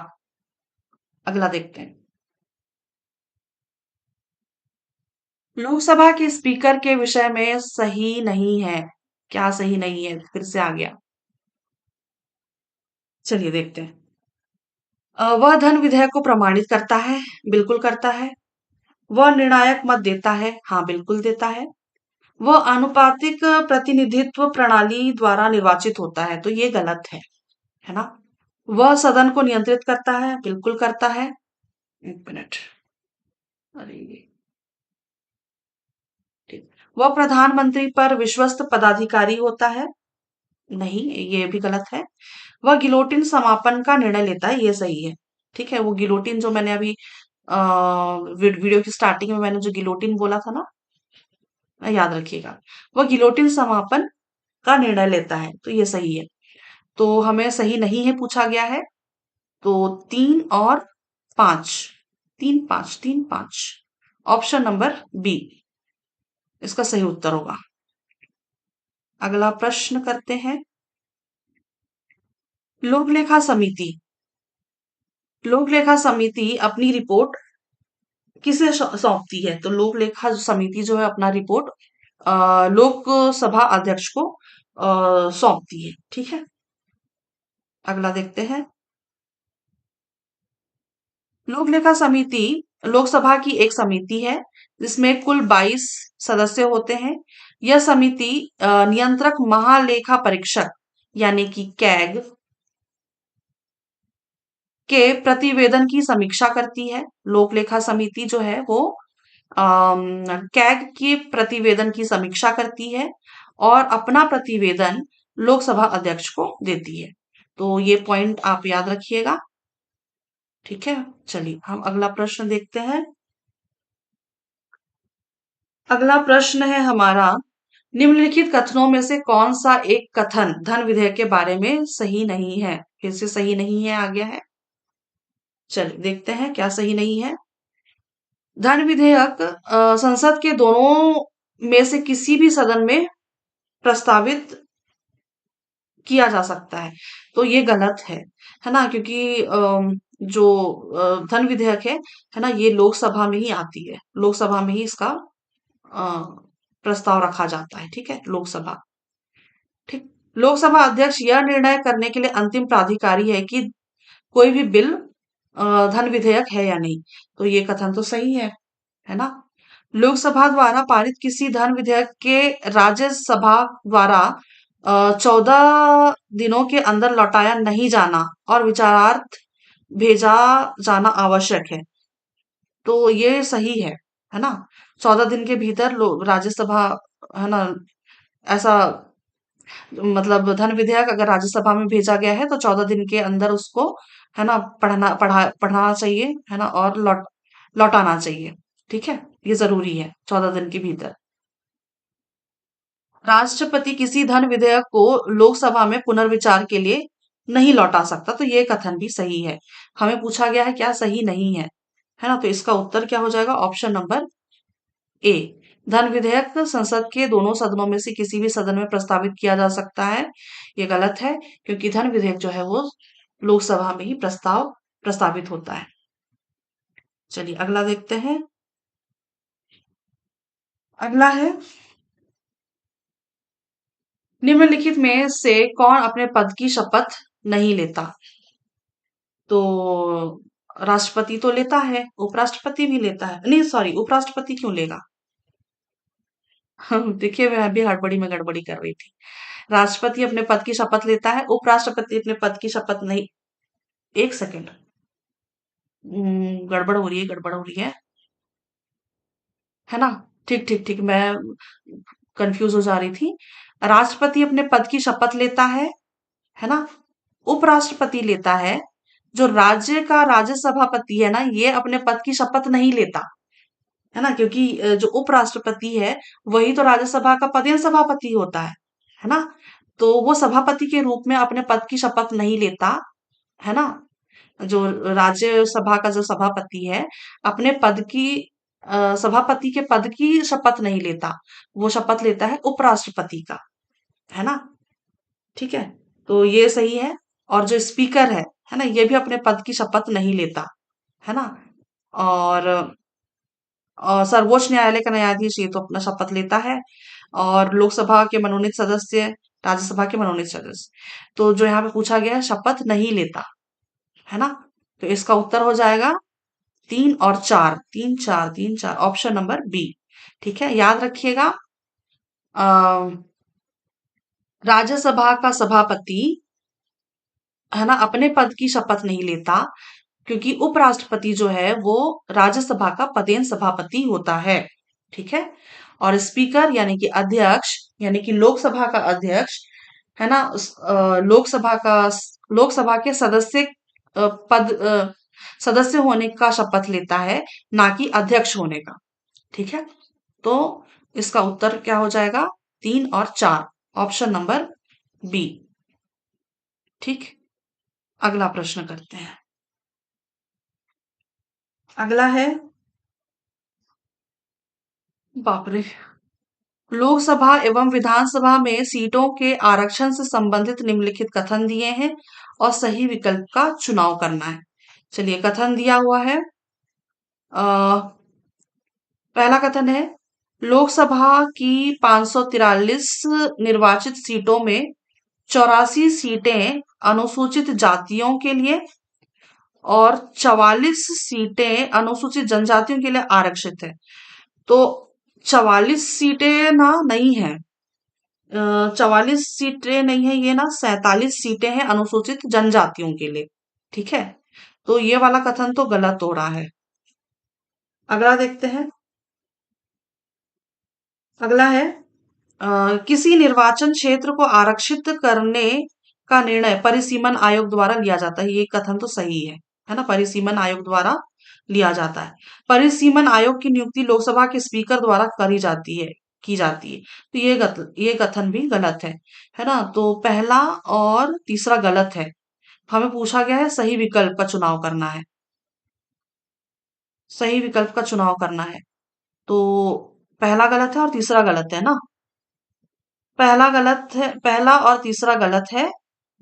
अगला देखते हैं। लोकसभा के स्पीकर के विषय में सही नहीं है। क्या सही नहीं है, फिर से आ गया। चलिए देखते हैं। वह धन विधेयक को प्रमाणित करता है। बिल्कुल करता है। वह निर्णायक मत देता है। हाँ, बिल्कुल देता है। वह आनुपातिक प्रतिनिधित्व प्रणाली द्वारा निर्वाचित होता है, तो ये गलत है ना। वह सदन को नियंत्रित करता है। बिल्कुल करता है। एक मिनट। अरे ठीक। वह प्रधानमंत्री पर विश्वस्त पदाधिकारी होता है। नहीं, ये भी गलत है। वह गिलोटिन समापन का निर्णय लेता है, ये सही है। ठीक है, वो गिलोटिन जो मैंने अभी वीडियो की स्टार्टिंग में मैंने जो गिलोटिन बोला था ना, याद रखिएगा। वह गिलोटिन समापन का निर्णय लेता है, तो ये सही है। तो हमें सही नहीं है पूछा गया है। तो 3 और 5, 3, 5, 3, 5, ऑप्शन नंबर बी इसका सही उत्तर होगा। अगला प्रश्न करते हैं। लोकलेखा समिति, लोक लेखा समिति अपनी रिपोर्ट किसे सौंपती है? तो लोक लेखा समिति जो है अपना रिपोर्ट लोकसभा अध्यक्ष को सौंपती है। ठीक है। अगला देखते हैं। लोक लेखा समिति लोकसभा की एक समिति है जिसमें कुल 22 सदस्य होते हैं। यह समिति नियंत्रक महालेखा परीक्षक यानी कि कैग के प्रतिवेदन की समीक्षा करती है। लोक लेखा समिति जो है वो कैग के प्रतिवेदन की समीक्षा करती है और अपना प्रतिवेदन लोकसभा अध्यक्ष को देती है। तो ये पॉइंट आप याद रखिएगा। ठीक है। चलिए हम अगला प्रश्न देखते हैं। अगला प्रश्न है हमारा, निम्नलिखित कथनों में से कौन सा एक कथन धन विधेयक के बारे में सही नहीं है? फिर से सही नहीं है आ गया है। चलिए देखते हैं क्या सही नहीं है। धन विधेयक संसद के दोनों में से किसी भी सदन में प्रस्तावित किया जा सकता है, तो ये गलत है ना। क्योंकि जो धन विधेयक है ना, ये लोकसभा में ही आती है। लोकसभा में ही इसका अ, प्रस्ताव रखा जाता है। ठीक है, लोकसभा। ठीक। लोकसभा अध्यक्ष यह निर्णय करने के लिए अंतिम प्राधिकारी है कि कोई भी बिल धन विधेयक है या नहीं, तो ये कथन तो सही है ना। लोकसभा द्वारा पारित किसी धन विधेयक के राज्यसभा द्वारा 14 दिनों के अंदर लौटाया नहीं जाना और विचारार्थ भेजा जाना आवश्यक है, तो ये सही है ना। 14 दिन के भीतर राज्यसभा, है ना, ऐसा मतलब धन विधेयक अगर राज्यसभा में भेजा गया है तो 14 दिन के अंदर उसको, है ना, पढ़ना चाहिए, है ना, और लौटाना चाहिए। ठीक है, ये जरूरी है 14 दिन के भीतर। राष्ट्रपति किसी धन विधेयक को लोकसभा में पुनर्विचार के लिए नहीं लौटा सकता, तो ये कथन भी सही है। हमें पूछा गया है क्या सही नहीं है ना। तो इसका उत्तर क्या हो जाएगा? ऑप्शन नंबर ए, धन विधेयक संसद के दोनों सदनों में से किसी भी सदन में प्रस्तावित किया जा सकता है। ये गलत है, क्योंकि धन विधेयक जो है वो लोकसभा में ही प्रस्तावित होता है। चलिए अगला देखते हैं। अगला है, निम्नलिखित में से कौन अपने पद की शपथ नहीं लेता? तो राष्ट्रपति तो लेता है, उपराष्ट्रपति भी लेता है। नहीं सॉरी, उपराष्ट्रपति क्यों लेगा? देखिए मैं अभी हड़बड़ी में गड़बड़ी कर रही थी। राष्ट्रपति अपने पद की शपथ लेता है, उपराष्ट्रपति अपने पद की शपथ नहीं। एक सेकंड। गड़बड़ हो रही है, गड़बड़ हो रही है ना। ठीक ठीक ठीक, मैं कंफ्यूज हो जा रही थी। राष्ट्रपति अपने पद की शपथ लेता है ना। उपराष्ट्रपति लेता है। जो राज्य का राज्य सभापति है ना, ये अपने पद की शपथ नहीं लेता, है ना, क्योंकि जो उपराष्ट्रपति है वही तो राज्यसभा का पदेन सभापति होता है ना। तो वो सभापति के रूप में अपने पद की शपथ नहीं लेता, है ना। जो राज्यसभा का जो सभापति है, अपने पद की सभापति के पद की शपथ नहीं लेता, वो शपथ लेता है उपराष्ट्रपति का, है ना? ठीक है, तो ये सही है। और जो स्पीकर है ना, ये भी अपने पद की शपथ नहीं लेता, है ना? और सर्वोच्च न्यायालय का न्यायाधीश ये तो अपना शपथ लेता है। और लोकसभा के मनोनीत सदस्य, राज्यसभा के मनोनीत सदस्य, तो जो यहाँ पे पूछा गया है शपथ नहीं लेता, है ना? तो इसका उत्तर हो जाएगा 3 और 4, 3 4 3 4, ऑप्शन नंबर बी। ठीक है, याद रखिएगा। राज्यसभा का सभापति, है ना, अपने पद की शपथ नहीं लेता, क्योंकि उपराष्ट्रपति जो है वो राज्यसभा का पदेन सभापति होता है। ठीक है, और स्पीकर यानी कि अध्यक्ष, यानी कि लोकसभा का अध्यक्ष, है ना, लोकसभा के सदस्य होने का शपथ लेता है, ना कि अध्यक्ष होने का। ठीक है, तो इसका उत्तर क्या हो जाएगा? 3 और 4, ऑप्शन नंबर बी। ठीक, अगला प्रश्न करते हैं। अगला है, बाप रे, लोकसभा एवं विधानसभा में सीटों के आरक्षण से संबंधित निम्नलिखित कथन दिए हैं और सही विकल्प का चुनाव करना है। चलिए, कथन दिया हुआ है। पहला कथन है, लोकसभा की 543 निर्वाचित सीटों में 84 सीटें अनुसूचित जातियों के लिए और 44 सीटें अनुसूचित जनजातियों के लिए आरक्षित है। तो 44 सीटें ना नहीं है, 44 सीटें नहीं है, ये ना 47 सीटें हैं अनुसूचित जनजातियों के लिए। ठीक है, तो ये वाला कथन तो गलत हो रहा है। अगला देखते हैं। अगला है, किसी निर्वाचन क्षेत्र को आरक्षित करने का निर्णय परिसीमन आयोग द्वारा लिया जाता है। ये कथन तो सही है ना? परिसीमन आयोग द्वारा लिया जाता है। परिसीमन आयोग की नियुक्ति लोकसभा के स्पीकर द्वारा करी जाती है, की जाती है। तो ये कथन भी गलत है ना? तो पहला और तीसरा गलत है। हमें पूछा गया है सही विकल्प का चुनाव करना है, सही विकल्प का चुनाव करना है। तो पहला गलत है और तीसरा गलत है ना? पहला गलत है, पहला और तीसरा गलत है,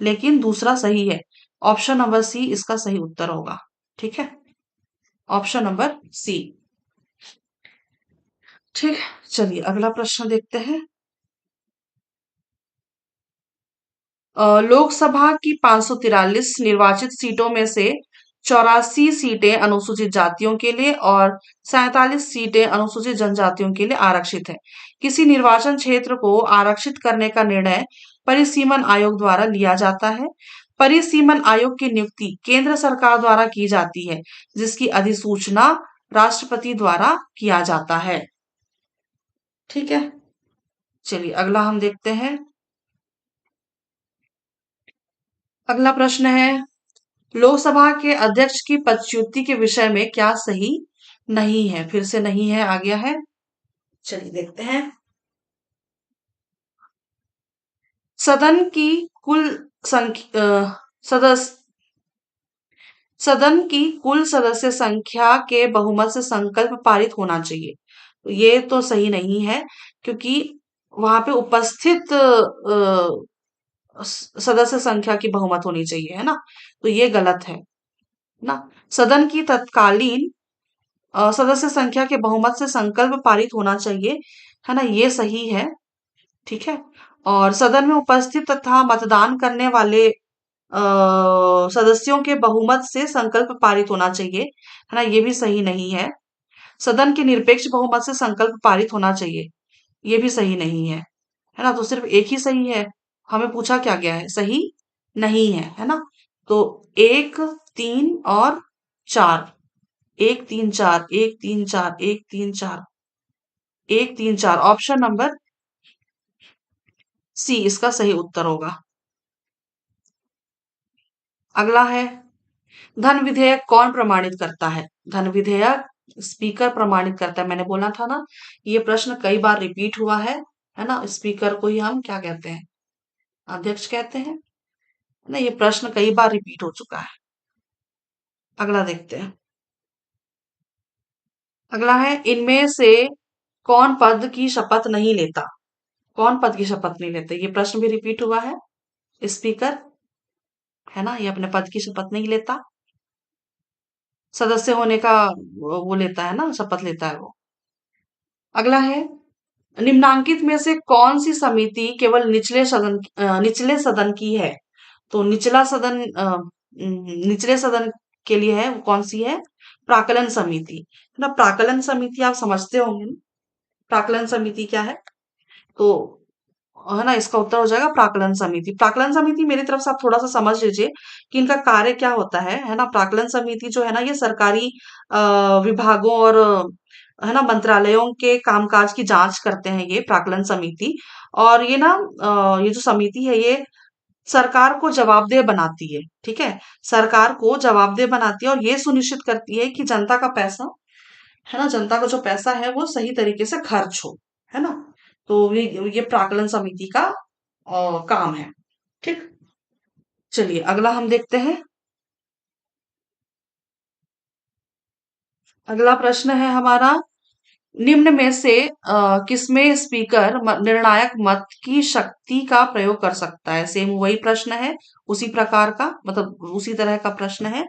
लेकिन दूसरा सही है। ऑप्शन नंबर सी इसका सही उत्तर होगा। ठीक है, ऑप्शन नंबर सी। ठीक, चलिए अगला प्रश्न देखते हैं। लोकसभा की 543 निर्वाचित सीटों में से 84 सीटें अनुसूचित जातियों के लिए और 47 सीटें अनुसूचित जनजातियों के लिए आरक्षित है। किसी निर्वाचन क्षेत्र को आरक्षित करने का निर्णय परिसीमन आयोग द्वारा लिया जाता है। परिसीमन आयोग की नियुक्ति केंद्र सरकार द्वारा की जाती है, जिसकी अधिसूचना राष्ट्रपति द्वारा किया जाता है। ठीक है, चलिए अगला हम देखते हैं। अगला प्रश्न है, लोकसभा के अध्यक्ष की पदच्युति के विषय में क्या सही नहीं है? फिर से नहीं है आ गया है। चलिए देखते हैं। सदन की कुल संख्या सदस्य सदन की कुल सदस्य संख्या के बहुमत से संकल्प पारित होना चाहिए। तो ये तो सही नहीं है, क्योंकि वहां पे उपस्थित सदस्य संख्या की बहुमत होनी चाहिए, है ना? तो ये गलत है ना? सदन की तत्कालीन सदस्य संख्या के बहुमत से संकल्प पारित होना चाहिए, है ना? ये सही है। ठीक है, और सदन में उपस्थित तथा मतदान करने वाले सदस्यों के बहुमत से संकल्प पारित होना चाहिए, है ना? ये भी सही नहीं है। सदन के निरपेक्ष बहुमत से संकल्प पारित होना चाहिए, ये भी सही नहीं है ना? तो सिर्फ एक ही सही है। हमें पूछा क्या गया है? सही नहीं है ना? तो 1 3 और 4, 1 3 4, 1 3 4, 1 3 4, 1 3 4, ऑप्शन नंबर सी इसका सही उत्तर होगा। अगला है, धन विधेयक कौन प्रमाणित करता है? धन विधेयक स्पीकर प्रमाणित करता है। मैंने बोला था ना, ये प्रश्न कई बार रिपीट हुआ है ना? स्पीकर को ही हम क्या कहते हैं? अध्यक्ष कहते हैं ना? ये प्रश्न कई बार रिपीट हो चुका है। अगला देखते हैं। अगला है, इनमें से कौन पद की शपथ नहीं लेता? कौन पद की शपथ नहीं लेते? ये प्रश्न भी रिपीट हुआ है। स्पीकर है ना, ये अपने पद की शपथ नहीं लेता। सदस्य होने का वो लेता है ना, शपथ लेता है वो। अगला है, निम्नांकित में से कौन सी समिति केवल निचले सदन की है? तो निचले सदन के लिए है, वो कौन सी है? प्राक्कलन समिति है ना। प्राक्कलन समिति आप समझते होंगे ना, प्राक्कलन समिति क्या है? तो है ना, इसका उत्तर हो जाएगा प्राक्कलन समिति। प्राक्कलन समिति मेरी तरफ से आप थोड़ा सा समझ लीजिए कि इनका कार्य क्या होता है ना। प्राक्कलन समिति जो है ना, ये सरकारी विभागों और है ना मंत्रालयों के कामकाज की जांच करते हैं, ये प्राक्कलन समिति। और ये ना ये जो समिति है, ये सरकार को जवाबदेह बनाती है। ठीक है, सरकार को जवाबदेह बनाती है और ये सुनिश्चित करती है कि जनता का पैसा है ना, जनता का जो पैसा है वो सही तरीके से खर्च हो, है ना। तो ये प्राक्कलन समिति का काम है। ठीक, चलिए अगला हम देखते हैं। अगला प्रश्न है हमारा, निम्न में से किसमें स्पीकर निर्णायक मत की शक्ति का प्रयोग कर सकता है? सेम वही प्रश्न है, उसी प्रकार का, मतलब उसी तरह का प्रश्न है।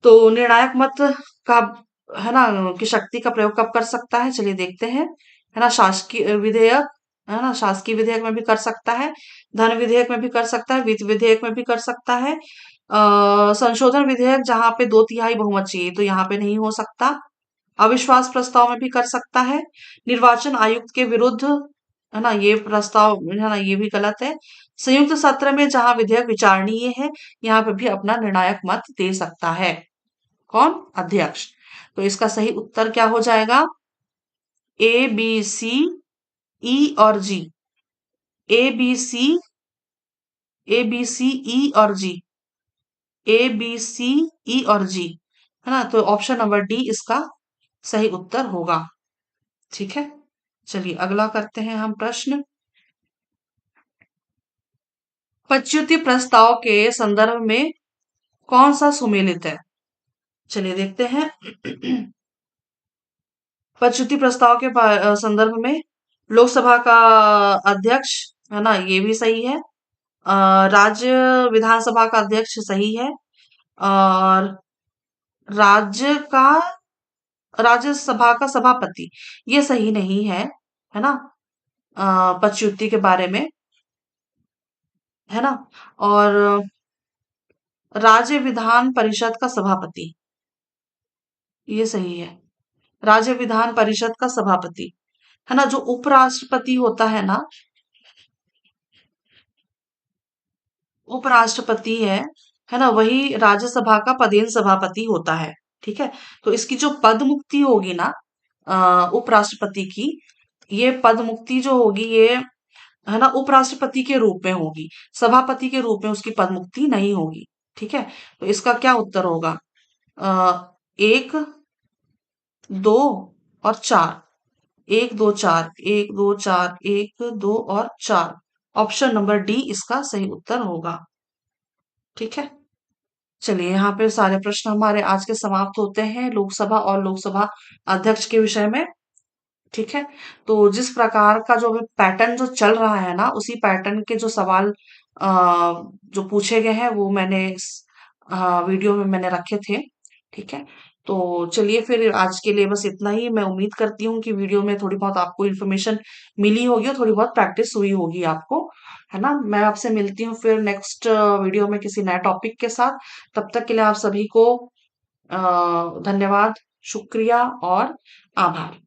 तो निर्णायक मत का है ना की शक्ति का प्रयोग कब कर सकता है? चलिए देखते हैं। है ना, शासकीय विधेयक, है ना, शासकीय विधेयक में भी कर सकता है, धन विधेयक में भी कर सकता है, वित्त विधेयक में भी कर सकता है। संशोधन विधेयक जहां पे 2/3 बहुमत चाहिए, तो यहाँ पे नहीं हो सकता। अविश्वास प्रस्ताव में भी कर सकता है। निर्वाचन आयुक्त के विरुद्ध है ना, ये प्रस्ताव है ना, ये भी गलत है। संयुक्त सत्र में जहां विधेयक विचारणीय है, यहाँ पे भी अपना निर्णायक मत दे सकता है। कौन? अध्यक्ष। तो इसका सही उत्तर क्या हो जाएगा? ए बी सी ई और जी। A B C, A B C ई और जी, ए बी सी ई और जी, है ना। तो ऑप्शन नंबर डी इसका सही उत्तर होगा। ठीक है, चलिए अगला करते हैं हम प्रश्न। पच्युति प्रस्ताव के संदर्भ में कौन सा सुमेलित है? चलिए देखते हैं। पच्युति प्रस्ताव के संदर्भ में लोकसभा का अध्यक्ष, है ना, ये भी सही है। राज्य विधानसभा का अध्यक्ष सही है। और राज्य का राज्यसभा का सभापति ये सही नहीं है ना। पच्युति के बारे में, है ना। और राज्य विधान परिषद का सभापति ये सही है। राज्य विधान परिषद का सभापति, है ना। जो उपराष्ट्रपति होता उपराष्ट्रपति है ना, वही राज्यसभा का पदेन सभापति होता है। ठीक है, तो इसकी जो पद मुक्ति होगी ना उपराष्ट्रपति की, ये पद मुक्ति जो होगी, ये है ना उपराष्ट्रपति के रूप में होगी, सभापति के रूप में उसकी पद मुक्ति नहीं होगी। ठीक है, तो इसका क्या उत्तर होगा? 1, 2 और 4। 1 2 4, 1 2 4, 1 2 और 4। ऑप्शन नंबर डी इसका सही उत्तर होगा। ठीक है, चलिए यहाँ पे सारे प्रश्न हमारे आज के समाप्त होते हैं लोकसभा और लोकसभा अध्यक्ष के विषय में। ठीक है, तो जिस प्रकार का जो पैटर्न जो चल रहा है ना, उसी पैटर्न के जो सवाल जो पूछे गए हैं वो मैंने इस वीडियो में मैंने रखे थे। ठीक है, तो चलिए फिर आज के लिए बस इतना ही। मैं उम्मीद करती हूँ कि वीडियो में थोड़ी बहुत आपको इन्फॉर्मेशन मिली होगी और थोड़ी बहुत प्रैक्टिस हुई होगी आपको, है ना। मैं आपसे मिलती हूँ फिर नेक्स्ट वीडियो में किसी नए टॉपिक के साथ। तब तक के लिए आप सभी को धन्यवाद, शुक्रिया और आभार।